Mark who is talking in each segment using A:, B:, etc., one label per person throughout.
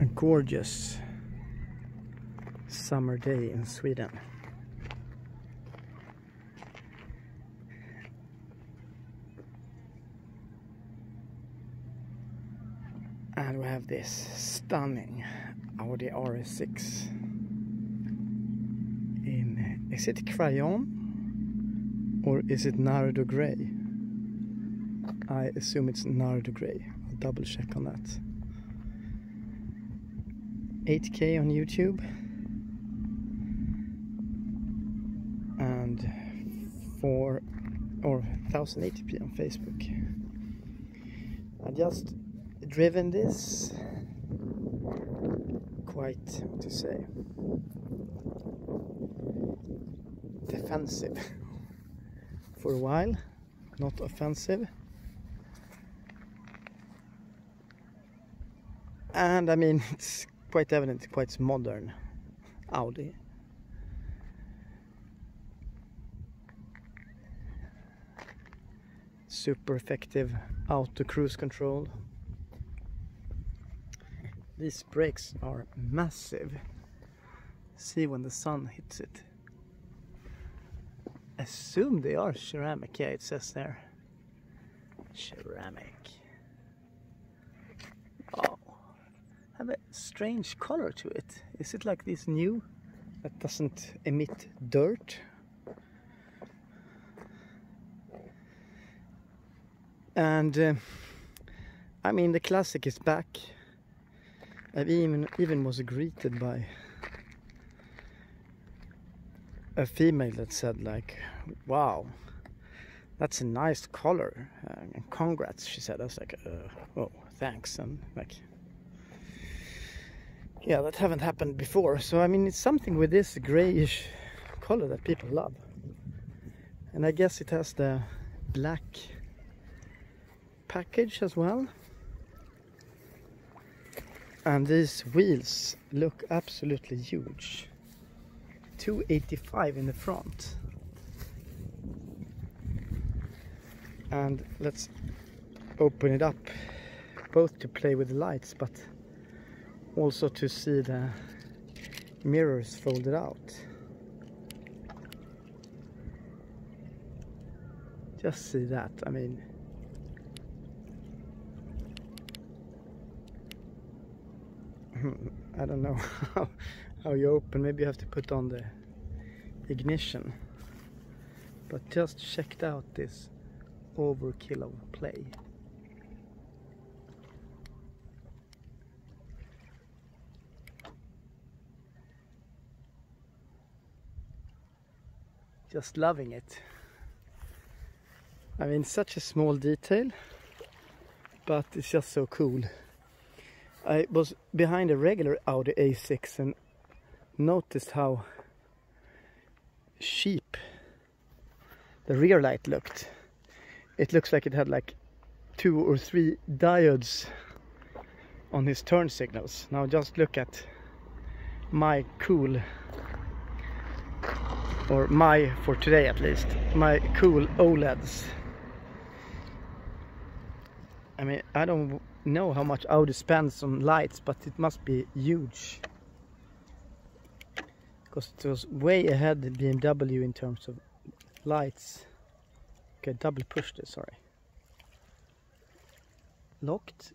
A: A gorgeous summer day in Sweden. And we have this stunning Audi RS6 in, is it crayon or is it Nardo grey? I assume it's Nardo grey. I'll double check on that. 8K on YouTube and 1080p on Facebook. I just driven this, quite, what to say, defensive for a while, not offensive. And I mean, it's quite evident, quite modern Audi. Super effective auto cruise control. These brakes are massive. See when the sun hits it. Assume they are ceramic. Yeah, it says there. Ceramic. Oh, have a strange color to it. Is it like this new that doesn't emit dirt? And I mean, the classic is back. I even was greeted by a female that said like, wow, that's a nice color, and congrats, she said. I was like, oh, thanks. And like, yeah, that haven't happened before. So I mean, it's something with this grayish color that people love. And I guess it has the black package as well. And these wheels look absolutely huge. 285 in the front. And let's open it up, both to play with the lights, but also to see the mirrors folded out. Just see that, I mean, I don't know how you open. Maybe you have to put on the ignition. But just check out this overkill of play. Just loving it. I mean, such a small detail, but it's just so cool. I was behind a regular Audi A6 and noticed how cheap the rear light looked. It looks like it had like 2 or 3 diodes on his turn signals. Now just look at my cool, or my, for today at least, my cool OLEDs. I mean, I don't know how much Audi spends on lights, but it must be huge, because it was way ahead of BMW in terms of lights. Okay, double push this, sorry. Locked.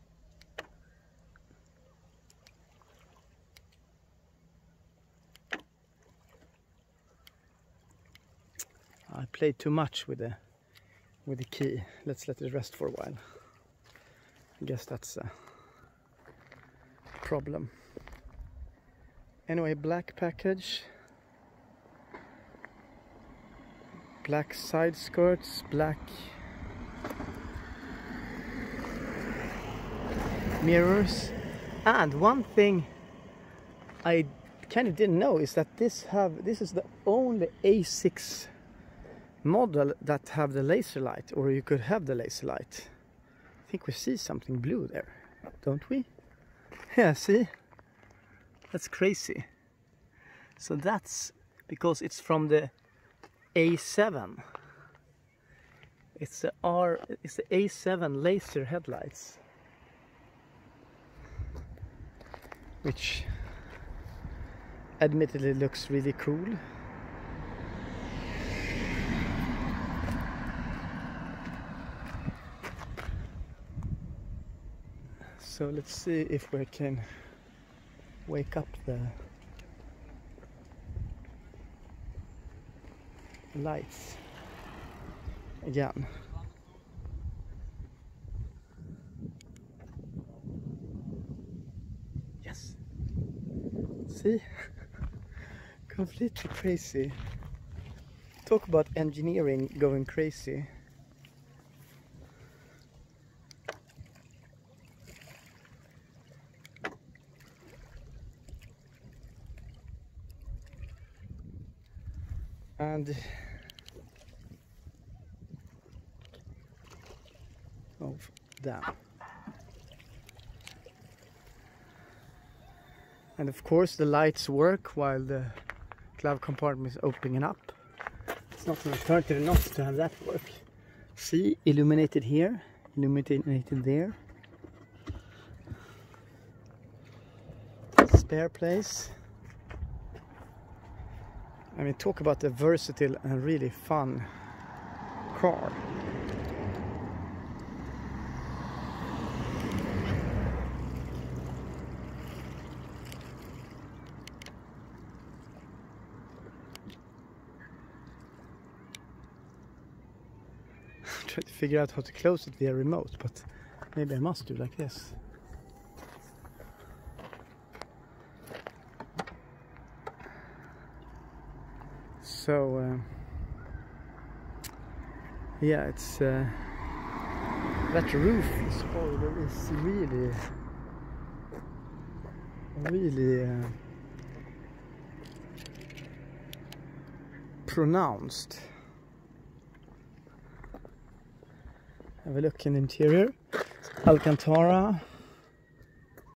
A: I played too much with the key. Let's let it rest for a while. I guess that's a problem. Anyway, black package, black side skirts, black mirrors. And one thing I kind of didn't know is that this is the only A6 model that have the laser light, or you could have the laser light. I think we see something blue there, don't we? Yeah, see? That's crazy. So that's because it's from the A7. It's the A7 laser headlights. which admittedly looks really cool. So let's see if we can wake up the lights again. Yes. See? Completely crazy. Talk about engineering going crazy. And down. And of course the lights work while the glove compartment is opening up. It's not an alternative not to have that work. See, illuminated here, illuminated there. Spare place. I mean, talk about a versatile and really fun car. Try to figure out how to close it via remote, but maybe I must do like this. So yeah, it's that roof spoiler is really pronounced. Have a look in the interior. Alcantara.